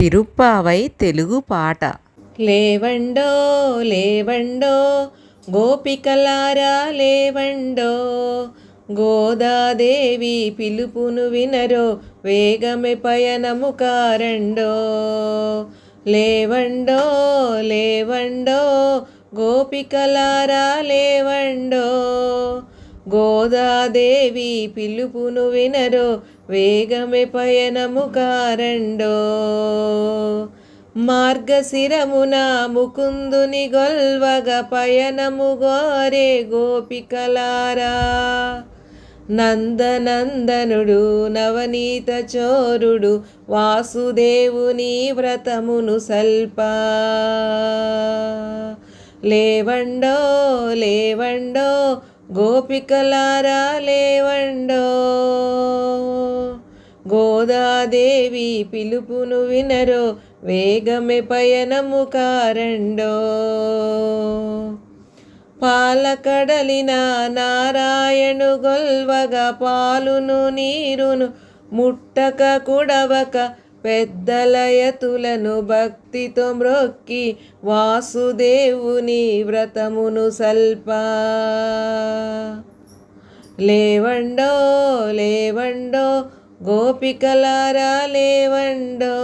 తిరుప్పావై తెలుగు పాట. లేవండో లేవండో గోపికలారా లేవండో, గోదాదేవి పిలుపును వినరో, వేగమే పయనము కారండో. లేవండో లేవండో గోపికలారా లేవండో, గోదాదేవి పిలుపును వినరో, వేగమే పయనము కారండో. మార్గశిరమున ముకుందుని గొల్వగ పయనము గోరే గోపికలారా, నందనందనుడు నవనీత చోరుడు వాసుదేవుని వ్రతమును సల్పా. లేవండో లేవండో గోపికలారా లేవండో, గోదాదేవి పిలుపును వినరో, వేగమే పయనము కారండో. పాలకడలిన నారాయణు గొల్వగ పాలును నీరును ముట్టక కుడవక, పెద్దలయతులను భక్తితో మ్రొక్కి వాసుదేవుని వ్రతమును సల్పా. లేవండో లేవండో గోపికలారా లేవండో,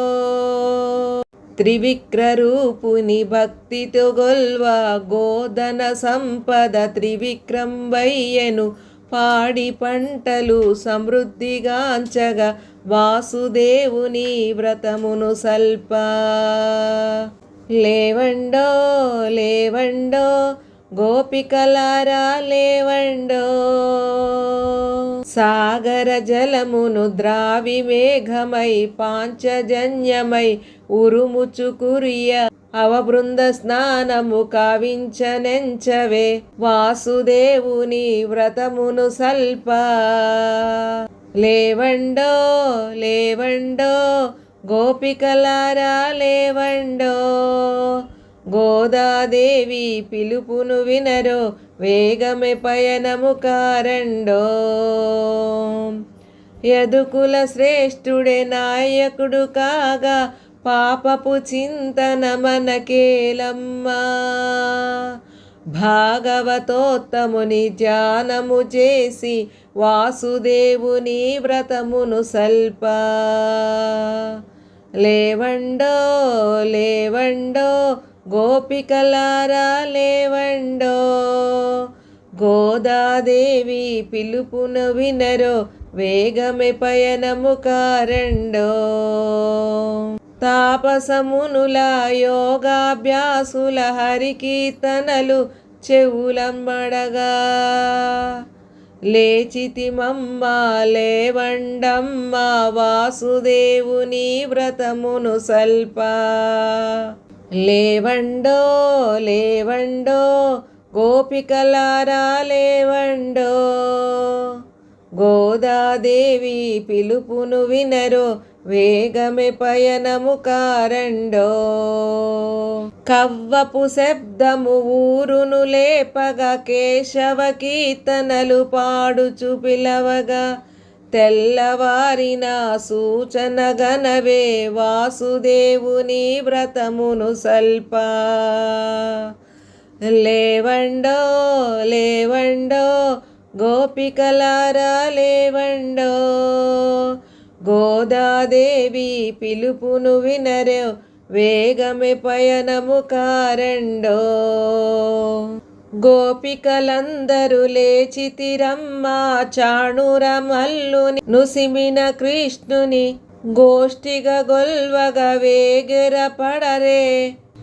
త్రివిక్రరూపుని భక్తితో గొల్వా గోధన సంపద త్రివిక్రంబయ్యను, పాడి పంటలు సమృద్ధిగాంచగా వాసుదేవుని వ్రతమును సల్పా. లేవండో లేవండో గోపికలారా లేవండో, సాగర జలమును ద్రావి మేఘమై పాంచజన్యమై ఉరుముచు కురియ, అవబృంద స్నానము కావించనెంచవే వాసుదేవుని వ్రతమును సల్పా. లేవండో లేవండో గోపికలారా లేవండో, గోదాదేవి పిలుపును వినరో, వేగమే పయనము కారండో. యదుకుల శ్రేష్ఠుడే నాయకుడు కాగా, పాపపు చింతన మనకేలమ్మా. భాగవతోత్తముని ధ్యానము చేసి వాసుదేవుని వ్రతమును సల్పా. లేవండో లేవండో గోపికలారా లేవండో, గోదాదేవి పిలుపును వినరో, వేగమే పయనము కారండో. తాపసమునుల యోగాభ్యాసుల హరికీర్తనలు చెవులమ్మడగా, లేచితిమమ్మ లేవండమ్మ వాసుదేవుని వ్రతమును సల్పా. లేవండో లేవండో గోపికలారా లేవండో, గోదాదేవి పిలుపును వినరో, వేగమే పయనము కారండో. కవ్వపు శబ్దము ఊరును లేపగా, కేశవ కీర్తనలు పాడుచు పిలవగా, తెల్లవారిన సూచన గనవే వాసుదేవుని వ్రతమును సల్పా. లేవండో లేవండో గోపికలారా లేవండో, గోదాదేవి పిలుపును వినరో, వేగమే పయనము కారండో. గోపికలందరూ లేచితిరమ్మ, చాణురమల్లుని నుసిమిన కృష్ణుని గోష్ఠిగా గొల్వగ, వేగర పడరే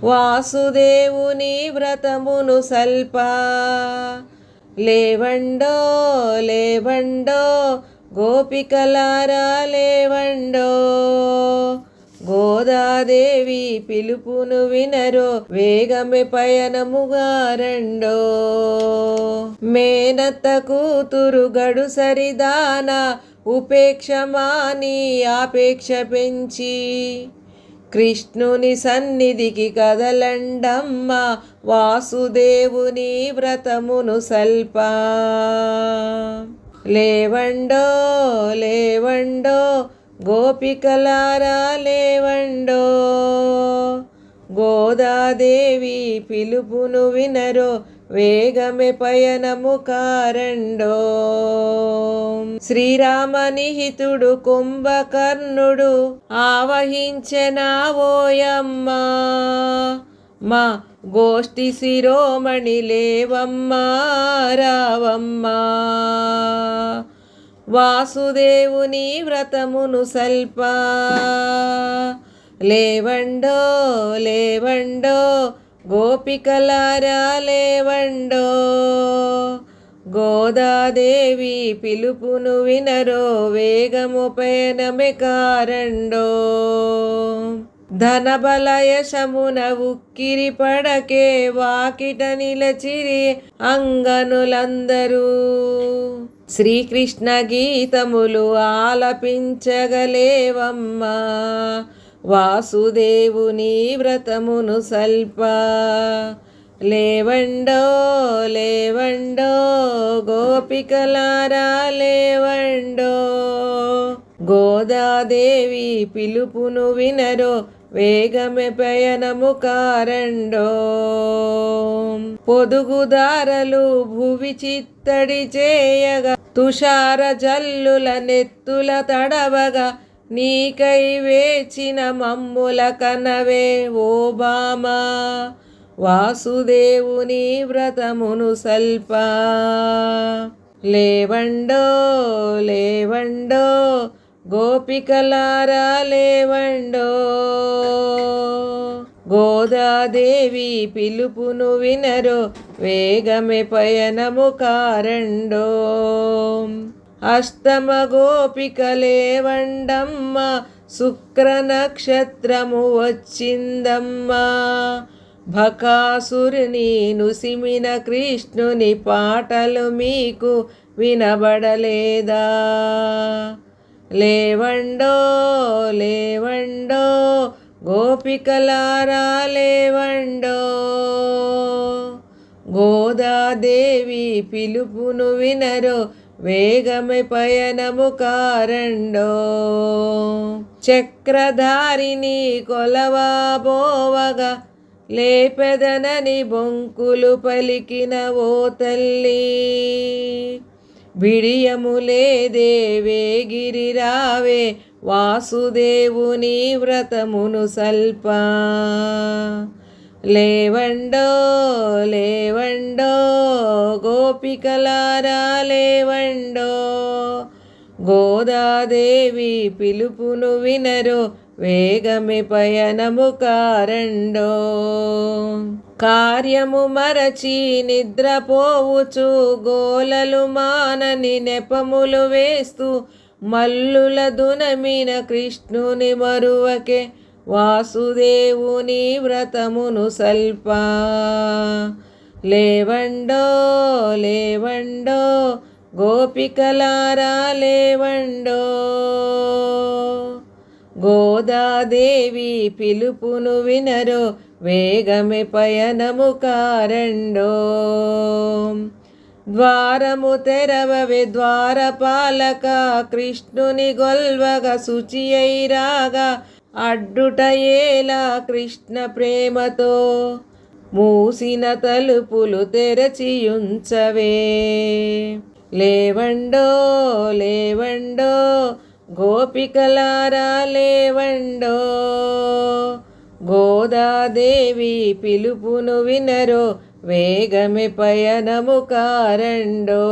వాసుదేవుని వ్రతమును సల్పా. లేవండో లేవండో గోపికలారా లేవండో, గోదాదేవి పిలుపును వినరో, వేగమే పయనముగారండో. మేనత్త కూతురు గడు సరిదాన, ఉపేక్ష మాని ఆపేక్ష పెంచి, కృష్ణుని సన్నిధికి కదలండమ్మ వాసుదేవుని వ్రతమును సల్పా. లేవండో లేవండో గోపికలారా లేవండో, గోదాదేవి పిలుపును వినరో, వేగమే పయనము కారండో. శ్రీరామనిహితుడు కుంభకర్ణుడు ఆవహించెనావోయమ్మా, మా గోష్ఠి శిరోమణి లేవమ్మా రావమ్మా. వాసుదేవుని వ్రతమును సల్పా, లేవండో లేవండో గోపికలారా లేవండో, గోదాదేవి పిలుపును వినరో, వేగము పయనమే కారండో. ధనబలయశమున ఉక్కిరి పడకే, వాకిట నిలచిరి అంగనులందరూ. శ్రీకృష్ణ గీతములు ఆలపించగలేవమ్మా, వాసుదేవుని వ్రతమును సల్పా. లేవండో లేవండో గోపికలారా లేవండో, గోదాదేవి పిలుపును వినరో, వేగమే పయనము కారండో. పొదుగుదారలు భువి చిత్తడి చేయగా, తుషార జల్లుల నెత్తుల తడవగా, నీకై వేచిన మమ్ముల కనవే ఓ బామా, వాసుదేవుని వ్రతమును సల్పా. లేవండో లేవండో గోపికలారా లేవండో, గోదాదేవి పిలుపును వినరో, వేగమే పయనము కారండో. అష్టమ గోపికలేవండమ్మ, శుక్ర నక్షత్రము వచ్చిందమ్మా. బకాసురుని నుసిమిన కృష్ణుని పాటలు మీకు వినబడలేదా? లేవండో లేవండో గోపికలారా లేవండో, గోదాదేవి పిలుపును వినరో, వేగమే పయనము కారండో. చక్రధారిని కొలవాబోవగా, లేపెదనని బొంకులు పలికిన ఓ తల్లి. బిడియములేదే వేగిరి రావే, వాసుదేవుని వ్రతమును సల్పా. లేవండో లేవండో గోపికలారా లేవండో, గోదాదేవి పిలుపును వినరో, వేగమే పయనము కారండో. కార్యము మరచి నిద్రపోవుచు, గోలలు మానని నెపములు వేస్తూ, మల్లుల దునమిన కృష్ణుని మరువకే, వాసుదేవుని వ్రతమును సల్పా. లేవండో లేవండో గోపికలారా లేవండో, గోదాదేవి పిలుపును వినరో, వేగమే పయనము కారండో. ద్వారము తెరవవే ద్వారపాలక, కృష్ణుని గొల్వగా శుచి అయిరాగా, అడ్డుట ఏలా కృష్ణ ప్రేమతో, మూసిన తలుపులు తెరచియుంచవే. లేవండో లేవండో గోపికలారా లేవండో, గోదాదేవి పిలుపును వినరో, వేగమే పయనము కారండో.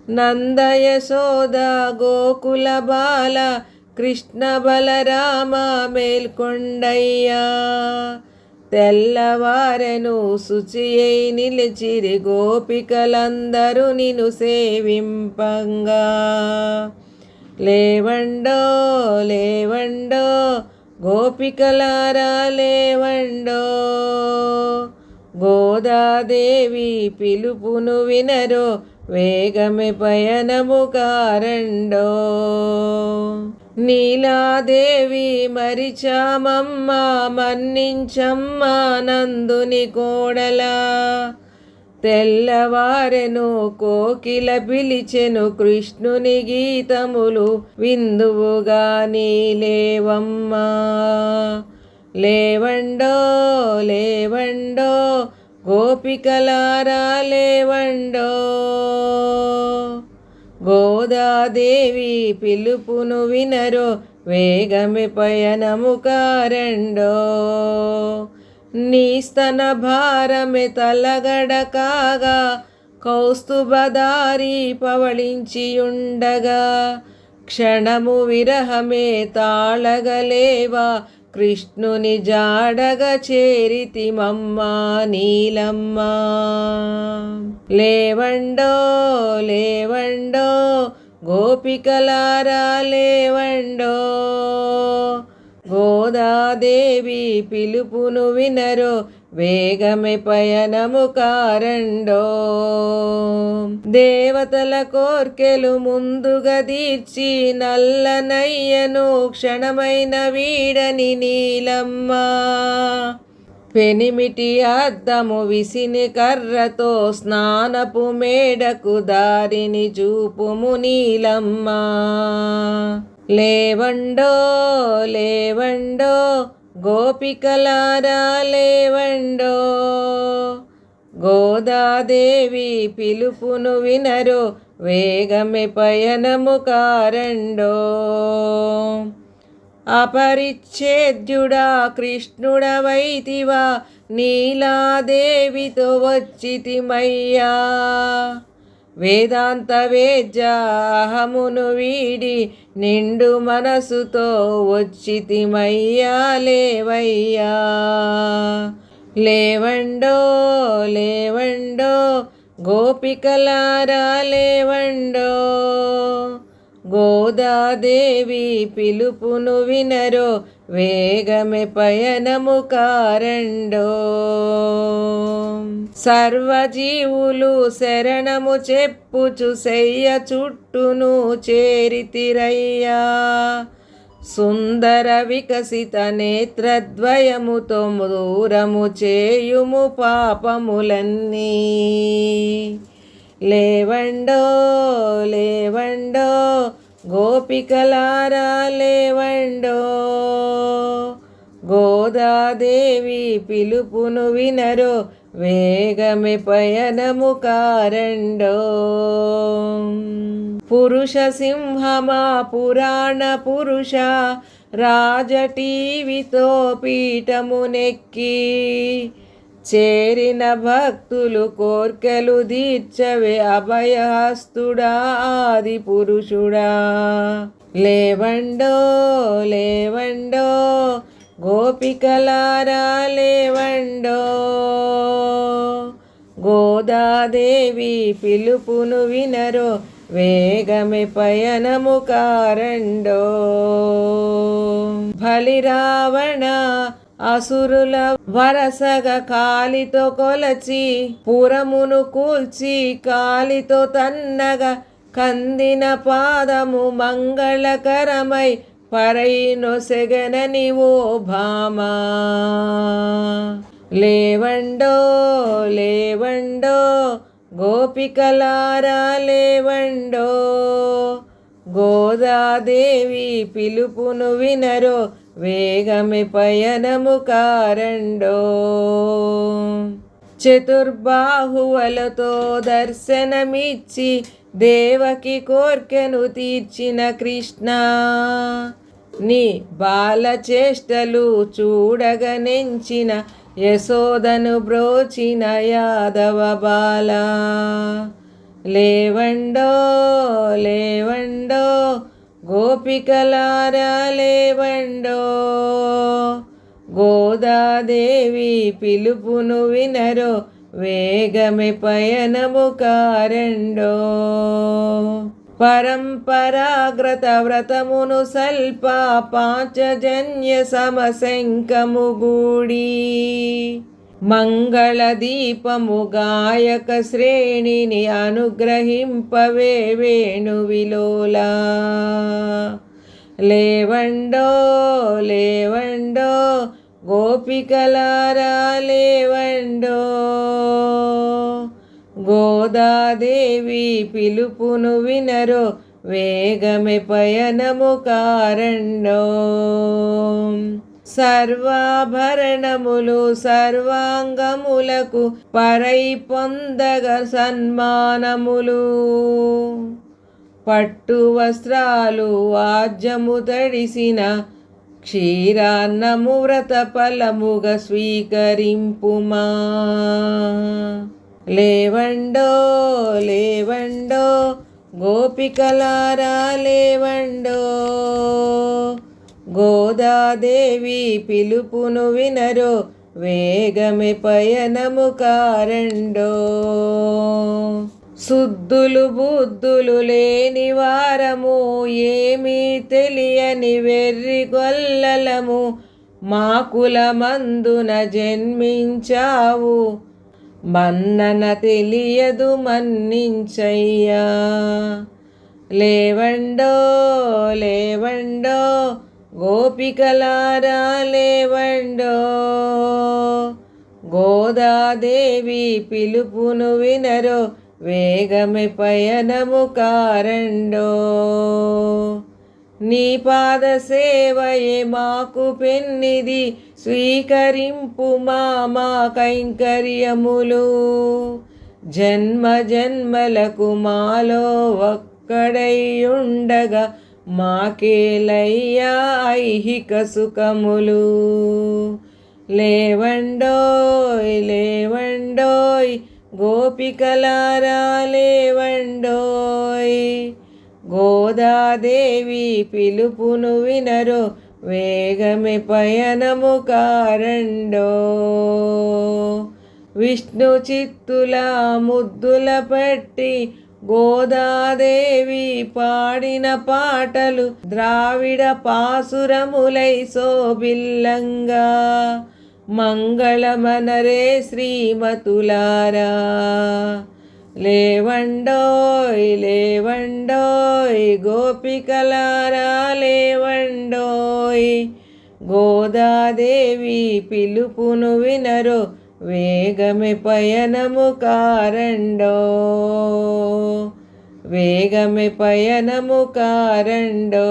నందయశోద గోకుల బాల, కృష్ణ బలరామ మేల్కొండయ్యా. తెల్లవారెను శుచి అయి నిలిచిరి, గోపికలందరూ నిన్ను సేవింపంగా. లేవండో లేవండో గోపికలారా లేవండో, గోదాదేవి పిలుపును వినరో, వేగమే పయనము కారండో. నీలాదేవి మరిచామమ్మ, మన్నించమ్మ నందుని కోడలా. తెల్లవారెను కోకిల పిలిచెను కృష్ణుని గీతములు విందువుగా నీ లేవమ్మా. లేవండో లేవండో గోపికలారా లేవండో, గోదాదేవి పిలుపును వినరో వేగమే పయనము కారండో. నీ స్తన భారమే తలగడ కాగా కౌస్తుభదారి పవళించియుండగా, క్షణము విరహమే తాళగలేవా కృష్ణుని జాడగ చేరితిమమ్మా నీలమ్మ. లేవండో లేవండో గోపికలారా లేవండో, గోదాదేవి పిలుపును వినరో వేగమే పయనము కారండో. దేవతల కోర్కెలు ముందుగా తీర్చి నల్లనయ్యను క్షణమైన వీడని నీలమ్మ. పెనిమిటి అద్దము విసిని కర్రతో స్నానపు మేడకు దారిని చూపుము నీలమ్మ. లేవండో లేవండో గోపికలారా లేవండో, గోదాదేవి పిలుపును వినరో వేగమే పయనము కారండో. అపరిచ్ఛేద్యుడా కృష్ణుడవైతివా నీలాదేవితో వచ్చితిమయ్యా. వేదాంత వేద్యాహమును వీడి నిండు మనసుతో వచ్చితిమయ్యా లేవయ్యా. లేవండో లేవండో గోపికలారా లేవండో, గోదాదేవి పిలుపును వినరో వేగమే పయనము కారండో. సర్వజీవులు శరణము చెప్పుచు శయ్య చుట్టును చేరితిరయ్యా. సుందర వికసిత నేత్రద్వయముతో దూరము చేయుము పాపములన్నీ. లేవండో లేవండో గోపికలారా లేవండో, గోదాదేవి పిలుపును వినరో వేగమే పయనము కారండో. పురుష సింహమా పురాణ పురుష రాజటీవితో పీఠమునెక్కి, చేరిన భక్తులు కోర్కెలు తీర్చవే అభయహస్తుడా ఆది పురుషుడా. లేవండో లేవండో గోపికలారా లేవండో, గోదాదేవి పిలుపును వినరో వేగమే పయనము కారండో. బలిరావణ అసురుల వరసగా కాలితో కొలచి పురమును కూల్చి కాలితో తన్నగా కందిన పాదము మంగళకరమై పరైనొసెగనని ఓ భామా. లేవండో లేవండో గోపికలారా లేవండో, గోదాదేవి పిలుపును వినరో వేగమే పయనము కారండో. చతుర్బాహువులతో దర్శనమిచ్చి దేవకి కోర్కెను తీర్చిన కృష్ణ, నీ బాలచేష్టలు చూడగనెంచిన యశోదను బ్రోచిన యాదవ బాల. లేవండో లేవండో గోపికలారా లేవండో, గోదాదేవి పిలుపును వినరో వేగమే పయనము కారండో. పరంపరాగ్రత వ్రతమును సల్ప పాంచజన్య సమశంకము గూడి, మంగళ దీపము గాయక శ్రేణిని అనుగ్రహింపవే వేణువిలోలా. లేవండో లేవండో గోపికలారా లేవండో, గోదాదేవి పిలుపును వినరో వేగమే పయనము కారండో. సర్వాభరణములు సర్వాంగములకు పరై పొందగ సన్మానములు. పట్టు వస్త్రాలు ఆజ్యము తడిసిన క్షీరాన్నము వ్రత ఫలముగా స్వీకరింపుమా. లేవండో లేవండో గోపికలారా లేవండో. గోదాదేవి పిలుపును వినరో వేగమే పయనము కారండో. శుద్ధులు బుద్ధులు లేని వారము ఏమీ తెలియని వెర్రి గొల్లలము మాకుల మందున జన్మించావు. మన్నన తెలియదు మన్నించయ్యా. లేవండో లేవండో గోపికలారా లేవండో. గోదాదేవి పిలుపును వినరో వేగమే పయనము కారండో. నీ పాద సేవయే మాకు పెన్నిది స్వీకరింపు మా కైంకర్యములు. జన్మ జన్మలకు మాలో ఒక్కడై ఉండగా మాకేలయ్యా ఐహిక సుఖములు. లేవండోయ్ లేవండోయ్ గోపికలారా లేవండోయ్. గోదాదేవి పిలుపును వినరో వేగమే పయనము కారండో. విష్ణు చిత్తుల ముద్దుల పట్టి గోదాదేవి పాడిన పాటలు ద్రావిడ పాసురములై శోభిల్లంగా. మంగళమనరే శ్రీమతులారా. లేవండోయ్ లేవండోయ్ గోపికలారా లేవండోయ్. గోదాదేవి పిలుపును వినరో వేగమే పయనము కారండో. వేగమే పయనము కారండో.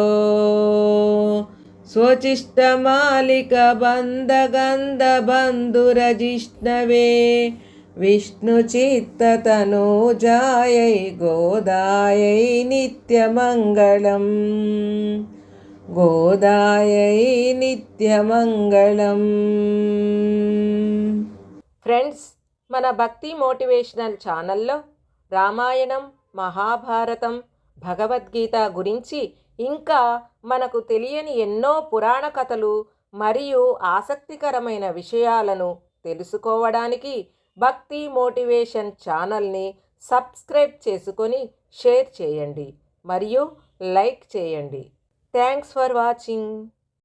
స్వచిష్టమాలిక బంధగంధ బంధురజిష్ణవే విష్ణు చిత్తతనూజాయై గోదాయై నిత్యమంగళం. గోదాయై నిత్యమంగళం. ఫ్రెండ్స్, మన భక్తి మోటివేషనల్ ఛానల్లో రామాయణం, మహాభారతం, భగవద్గీత గురించి ఇంకా మనకు తెలియని ఎన్నో పురాణ కథలు మరియు ఆసక్తికరమైన విషయాలను తెలుసుకోవడానికి భక్తి మోటివేషన్ ఛానల్ని సబ్స్క్రైబ్ చేసుకొని షేర్ చేయండి మరియు లైక్ చేయండి. Thanks for watching.